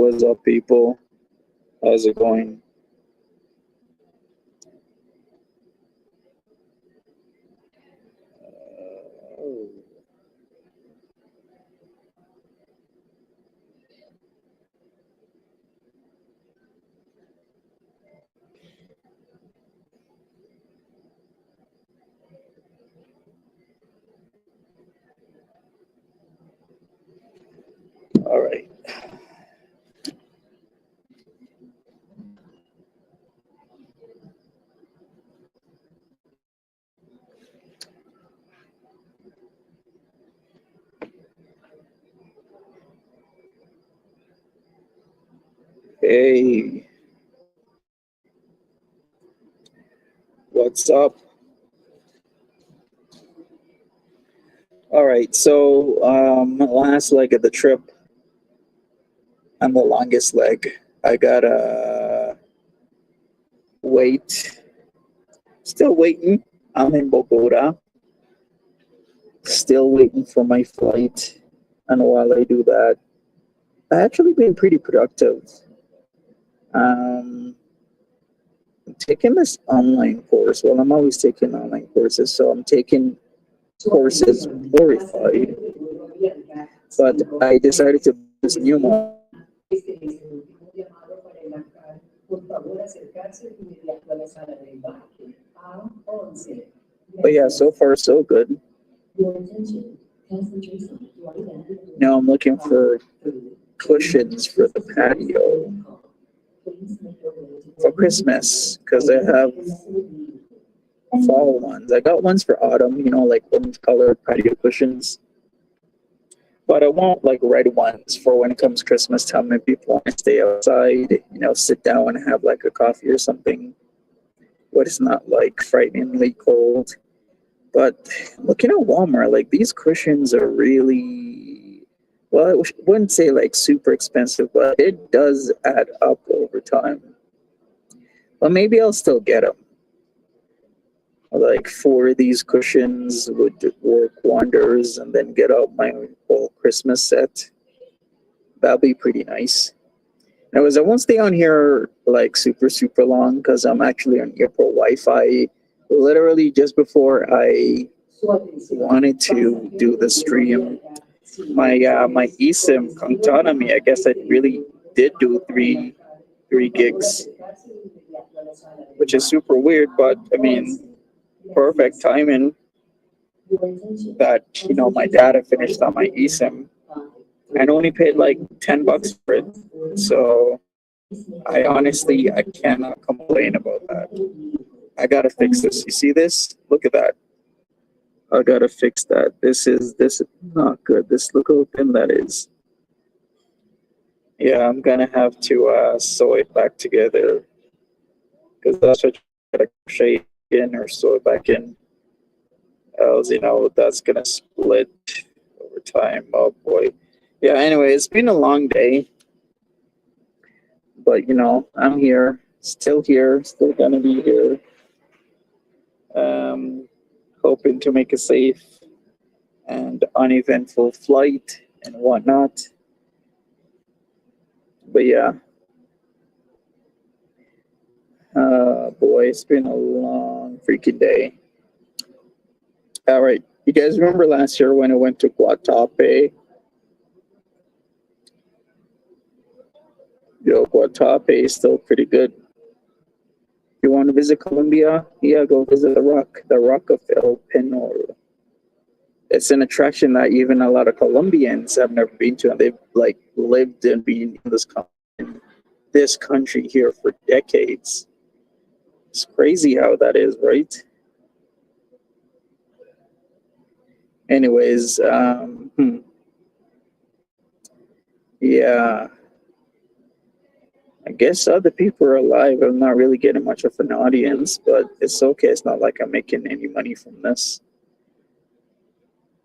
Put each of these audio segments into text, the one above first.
What's up, people? How's it going? Oh, all right. Hey, what's up? All right. So, last leg of the trip and the longest leg. I gotta wait. Still waiting. I'm in Bogota. Still waiting for my flight. And while I do that, I actually been pretty productive. Um, I'm taking this online course. Well, I'm always taking online courses, so I'm taking courses glorified. But I decided to this new one. But yeah, so far so good. Now I'm looking for cushions for the patio for Christmas because I have fall ones. I got ones for autumn, like orange colored patio cushions. But I want like red ones for when it comes Christmas time and people want to stay outside, sit down and have like a coffee or something. But it's not like frighteningly cold. But looking at Walmart, like these cushions are really, well, I wouldn't say like super expensive, but it does add up over time. But maybe I'll still get them. Like four of these cushions would work wonders, and then get out my whole Christmas set. That'll be pretty nice. Anyways, I won't stay on here like super long because I'm actually on airport Wi-Fi. Literally just before I wanted to do the stream, my eSIM conked on on me. I guess I really did do three gigs, which is super weird. But I mean, perfect timing that my data finished on my eSIM and only paid like $10 for it. So I cannot complain about that. I gotta fix this. You see this? Look at that. I gotta fix that. This is not good. Look how thin that is. Yeah, I'm gonna have to sew it back together because that's what you gotta crochet in or sew it back in. Else, that's gonna split over time. Oh boy. Yeah. Anyway, it's been a long day, but I'm here, still gonna be here. Um, Hoping to make a safe and uneventful flight and whatnot. But yeah, boy, it's been a long freaking day. All right, you guys remember last year when I went to Guatape? Guatape is still pretty good. You want to visit Colombia? Yeah, go visit the Rock of El Penol. It's an attraction that even a lot of Colombians have never been to, and they've like lived and been in this country here for decades. It's crazy how that is, right? Anyways, yeah, I guess other people are alive. I'm not really getting much of an audience, but it's okay. It's not like I'm making any money from this.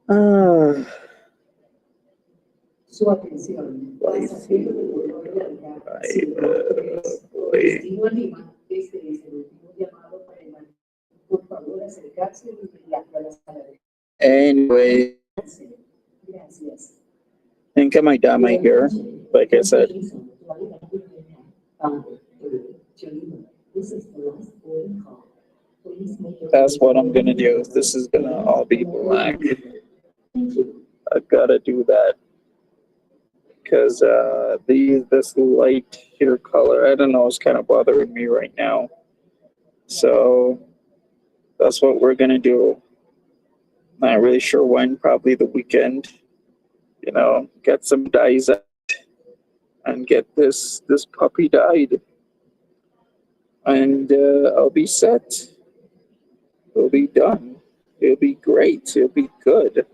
Ah, life, boy. Anyway, I think I might dye my hair, like I said. That's what I'm gonna do. This is gonna all be black. I gotta do that because this light hair color, I don't know, is kind of bothering me right now. So that's what we're gonna do. Not really sure when, probably the weekend. Get some dyes out and get this puppy dyed, and I'll be set. It'll be done. It'll be great. It'll be good.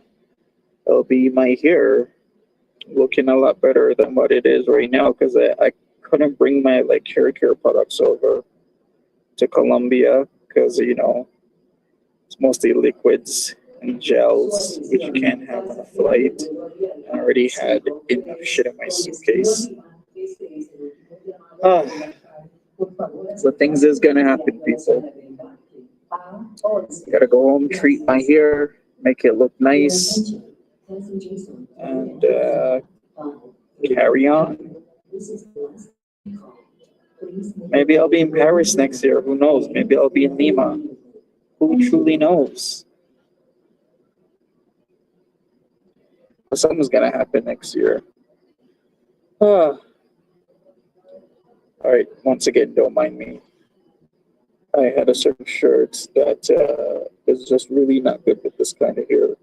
It'll be my hair looking a lot better than what it is right now because I couldn't bring my like hair care products over to Colombia because it's mostly liquids and gels which you can't have on a flight. I already had enough shit in my suitcase. Ah, so things is gonna happen, people. Gotta go home, treat my hair, make it look nice, and carry on. Maybe I'll be in Paris next year. Who knows? Maybe I'll be in Lima. Who truly knows? But something's gonna happen next year. Ah. All right. Once again, don't mind me. I had a certain shirt that is just really not good with this kind of hair.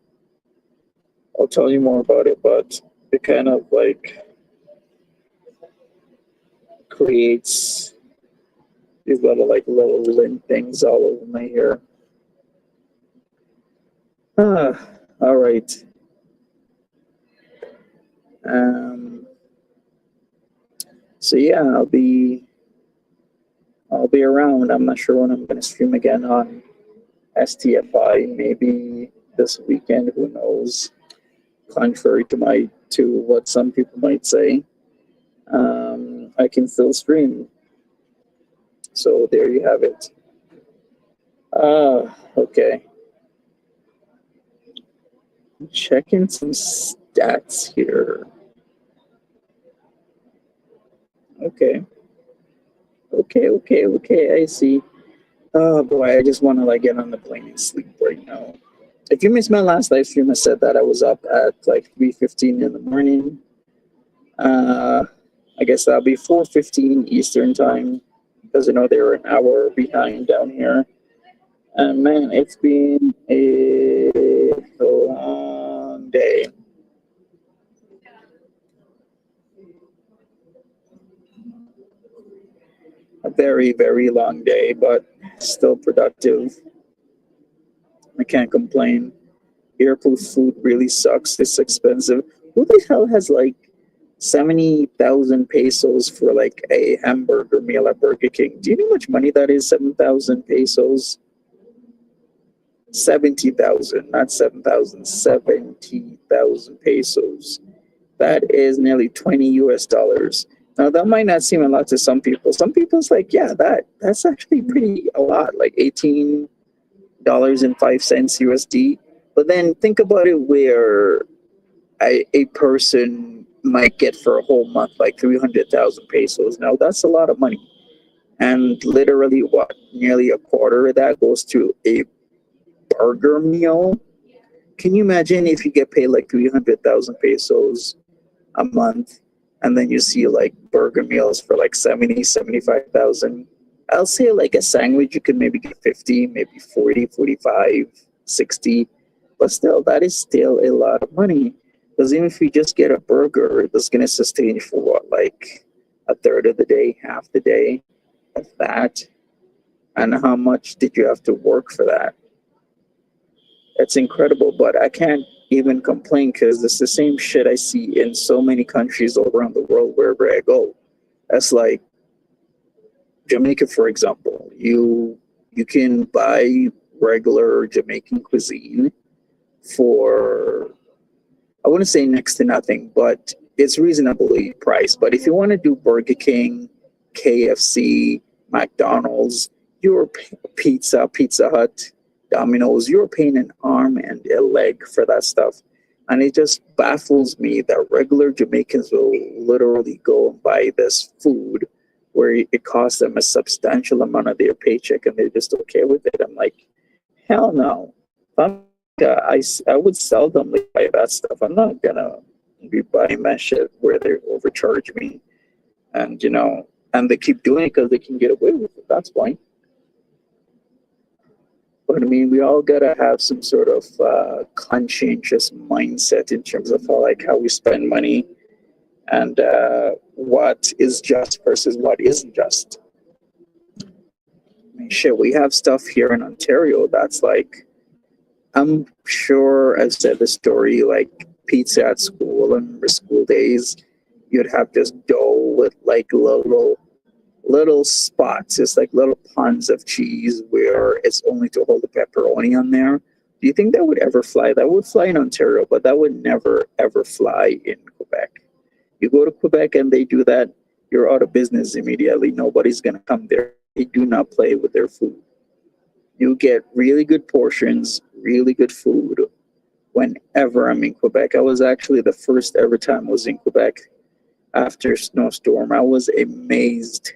I'll tell you more about it, but it kind of like creates these little lint things all over my hair. All right. So yeah, I'll be around. I'm not sure when I'm gonna stream again on STFI. Maybe this weekend. Who knows? Contrary to what some people might say, I can still stream. So there you have it. Okay. Checking some stats here. Okay. Okay. I see. Oh boy, I just want to like get on the plane and sleep right now. If you missed my last live stream, I said that I was up at like 3:15 in the morning. I guess that'll be 4:15 Eastern time because they were an hour behind down here. And man, it's been a long day. A very, very long day, but still productive. I can't complain. Airport food really sucks. It's expensive. Who the hell has like 70,000 pesos for like a hamburger meal at Burger King? Do you know how much money that is? 7,000 pesos? 70,000, not 7,000, 70,000 pesos. That is nearly 20 US dollars. Now that might not seem a lot to some people. Some people's like, yeah, that's actually pretty a lot, like $18.05 USD. But then think about it where a person might get for a whole month like 300,000 pesos. Now that's a lot of money. And literally what? Nearly a quarter of that goes to a burger meal. Can you imagine if you get paid like 300,000 pesos a month and then you see like burger meals for like 70, 75,000? I'll say like a sandwich, you could maybe get 50, maybe 40, 45, 60. But still, that is still a lot of money. Because even if you just get a burger, that's going to sustain you for what, like a third of the day, half the day of that? And how much did you have to work for that? It's incredible, but I can't even complain because it's the same shit I see in so many countries all around the world wherever I go. That's like Jamaica, for example. You can buy regular Jamaican cuisine for, I wouldn't say next to nothing, but it's reasonably priced. But if you want to do Burger King, KFC, McDonald's, your Pizza Hut, Domino's, you're paying an arm and a leg for that stuff. And it just baffles me that regular Jamaicans will literally go and buy this food where it costs them a substantial amount of their paycheck and they're just okay with it. I'm like, hell no. If I would seldomly buy that stuff. I'm not gonna be buying that shit where they overcharge me, and and they keep doing it because they can get away with it. That's fine. But I mean, we all gotta have some sort of conscientious mindset in terms of how we spend money and what is just versus what isn't just. I mean, shit, we have stuff here in Ontario that's like, I'm sure I've said the story, like pizza at school and school days. You'd have this dough with like little spots. It's like little puns of cheese where it's only to hold the pepperoni on there. Do you think that would ever fly? That would fly in Ontario, but that would never ever fly in Quebec. You go to Quebec and they do that, you're out of business immediately. Nobody's gonna come there. They do not play with their food. You get really good portions, really good food whenever I'm in Quebec. I was actually the first ever time I was in Quebec after snowstorm. I was amazed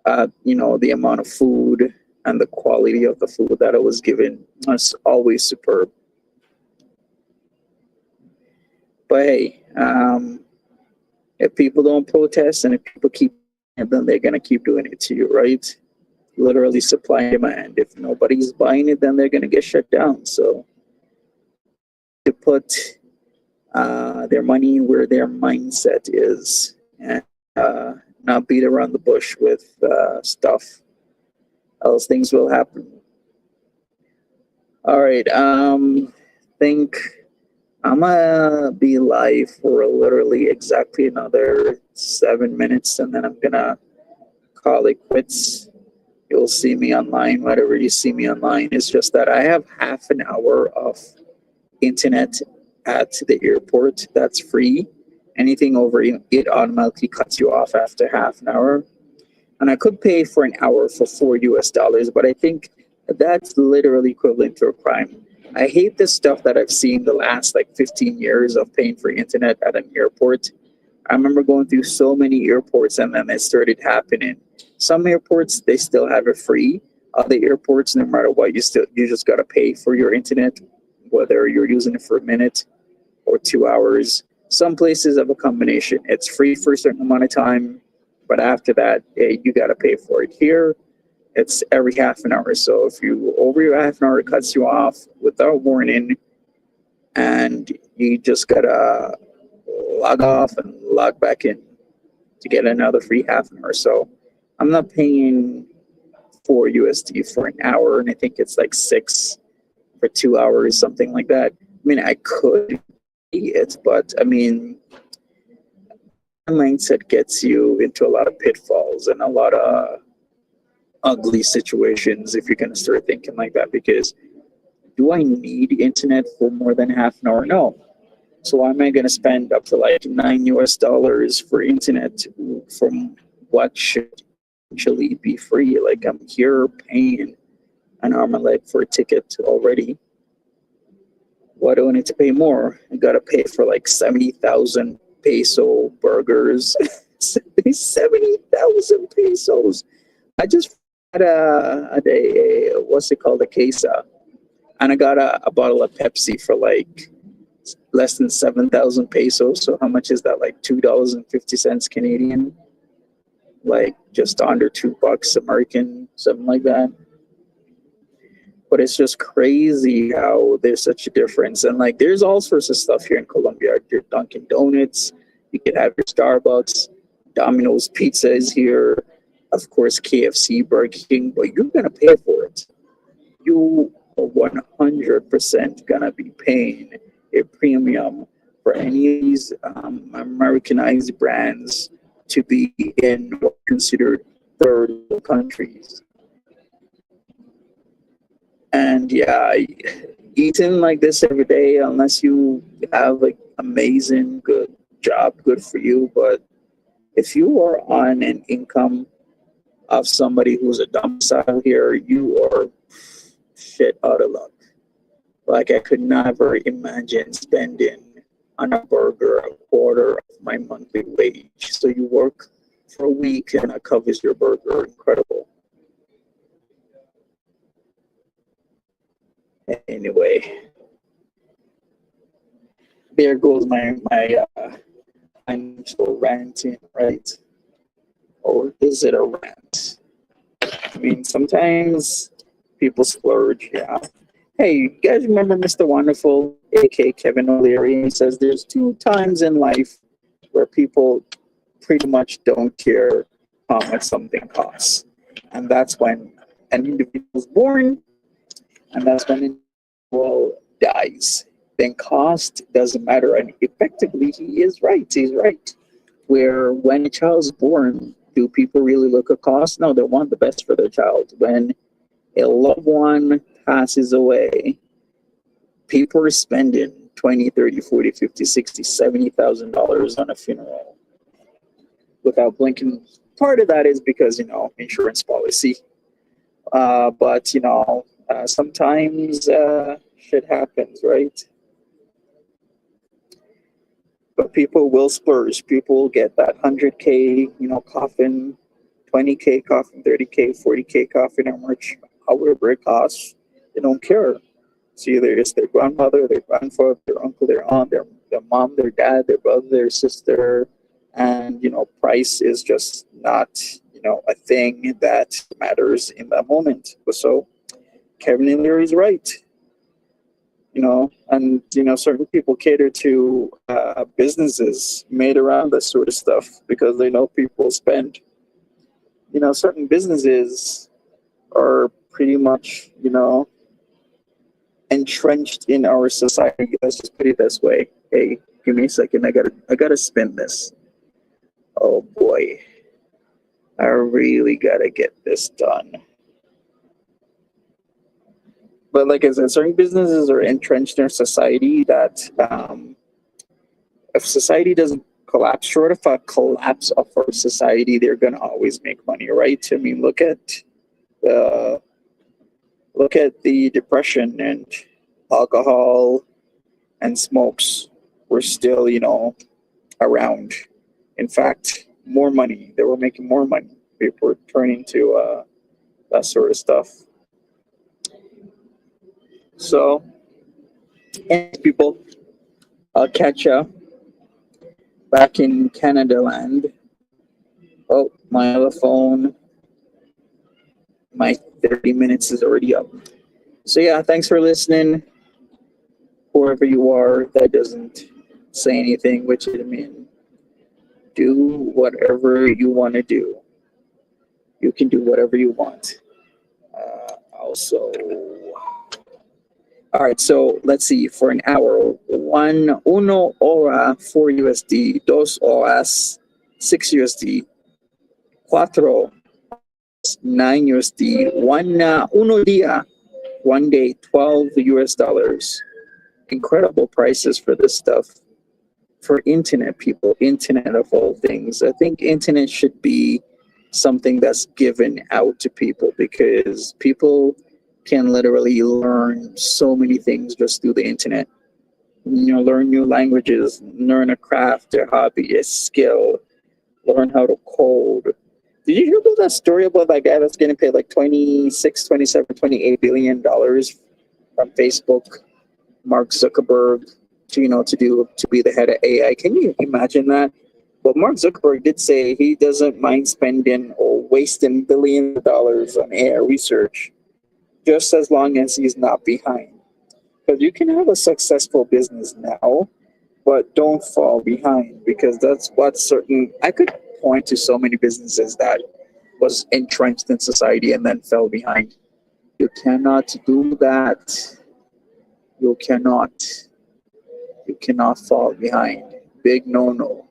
at the amount of food and the quality of the food that I was given. It's always superb. But hey, if people don't protest and if people keep, then they're gonna keep doing it to you, right? Literally supply and demand. If nobody's buying it, then they're gonna get shut down. So to put their money where their mindset is, and not beat around the bush with stuff, else things will happen. All right. Think I'm gonna be live for literally exactly another 7 minutes, and then I'm gonna call it quits. You'll see me online. Whatever you see me online, it's just that I have half an hour of internet at the airport that's free. Anything over it automatically cuts you off after half an hour. And I could pay for an hour for $4 US, but I think that's literally equivalent to a crime. I hate this stuff that I've seen the last like 15 years of paying for internet at an airport. I remember going through so many airports and then it started happening. Some airports, they still have it free. Other airports, no matter what, you just gotta pay for your internet, whether you're using it for a minute or 2 hours. Some places have a combination. It's free for a certain amount of time, but after that, you gotta pay for it. Here, it's every half an hour. So if you over your half an hour, it cuts you off without warning, and you just gotta log off and log back in to get another free half an hour. So I'm not paying $4 USD for an hour, and I think it's like 6 for 2 hours, something like that. I mean, I could pay it, but I mean, mindset gets you into a lot of pitfalls and a lot of ugly situations if you're going to start thinking like that. Because do I need internet for more than half an hour? No. So why am I going to spend up to like $9 US for internet from what should actually be free? Like I'm here paying an arm and leg for a ticket already. Why do I need to pay more? I got to pay for like 70,000 peso burgers. 70,000 pesos. I just had a what's it called, a queso, and I got a bottle of Pepsi for like less than 7,000 pesos. So how much is that? Like $2.50 Canadian, like just under $2 American, something like that. But it's just crazy how there's such a difference. And like there's all sorts of stuff here in Colombia. Your Dunkin' Donuts, you can have your Starbucks, Domino's Pizza is here, of course KFC, Burger King, but you're gonna pay for it. You are 100% gonna be paying a premium for any of these Americanized brands to be in what's considered third world countries. And yeah, eating like this every day, unless you have like amazing good job, good for you. But if you are on an income of somebody who's a domicile here, you are shit out of luck. Like I could never imagine spending on a burger a quarter of my monthly wage. So you work for a week and it covers your burger. Incredible. Anyway, there goes my financial ranting, right? Or is it a rant? I mean, sometimes people splurge, yeah. Hey, you guys remember Mr. Wonderful, aka Kevin O'Leary? He says there's two times in life where people pretty much don't care how much something costs. And that's when an individual is born, and that's when an individual dies. Then cost doesn't matter. And effectively, he is right. He's right. Where when a child's born, do people really look at cost? No, they want the best for their child. When a loved one passes away, people are spending 20, 30, 40, 50, 60, $70,000 on a funeral without blinking. Part of that is because, insurance policy. But, sometimes shit happens, right? But people will splurge. People will get that 100K, coffin, 20K coffin, 30K, 40K coffin, how much, however it costs. They don't care. So either it's their grandmother, their grandfather, their uncle, their aunt, their mom, their dad, their brother, their sister, and price is just not a thing that matters in that moment. So Kevin and Leary's right. And certain people cater to businesses made around that sort of stuff because they know people spend. Certain businesses are pretty much entrenched in our society. Let's just put it this way. Hey, give me a second. I gotta spin this. Oh boy, I really gotta get this done. But like I said, certain businesses are entrenched in our society that if society doesn't collapse, short of a collapse of our society, they're gonna always make money, right? I mean, uh, look at the depression and alcohol and smokes were still, around. In fact, more money. They were making more money. People were turning to that sort of stuff. So, and people, I'll catch you back in Canada land. Oh, my other phone, my 30 minutes is already up. So, yeah, thanks for listening. Whoever you are that doesn't say anything, which I mean, do whatever you want to do. You can do whatever you want. Also, all right, so let's see. For an hour, uno hora, 4 USD, dos horas, 6 USD, cuatro, 9 USD, uno día, 1 day, 12 US dollars. Incredible prices for this stuff. For internet people, internet of all things. I think internet should be something that's given out to people because people can literally learn so many things just through the internet. Learn new languages, learn a craft, a hobby, a skill, learn how to code. Did you hear about that story about that guy that's getting paid like 26, 27, 28 billion dollars from Facebook, Mark Zuckerberg, to be the head of AI? Can you imagine that? But Mark Zuckerberg did say he doesn't mind spending or wasting billions of dollars on AI research, just as long as he's not behind. Because you can have a successful business now, but don't fall behind because that's what certain. I could point to so many businesses that was entrenched in society and then fell behind. You cannot do that. You cannot. You cannot fall behind. Big no-no.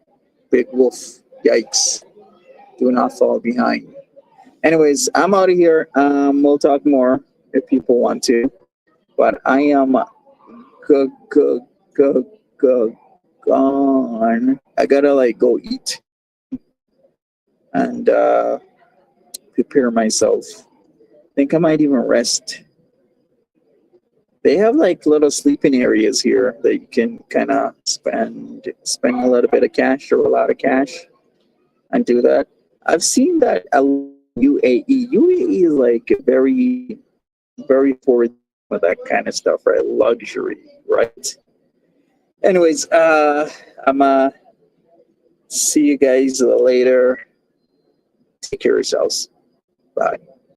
Big wolf. Yikes. Do not fall behind. Anyways, I'm out of here. We'll talk more if people want to. But I am go, go, go, go, gone. I gotta go eat and prepare myself. Think I might even rest. They have little sleeping areas here that you can kind of spend a little bit of cash or a lot of cash and do that. I've seen that a lot in UAE. UAE is like very forward with that kind of stuff, right? Luxury, right? Anyways, I'm see you guys later. Take care of yourselves. Bye.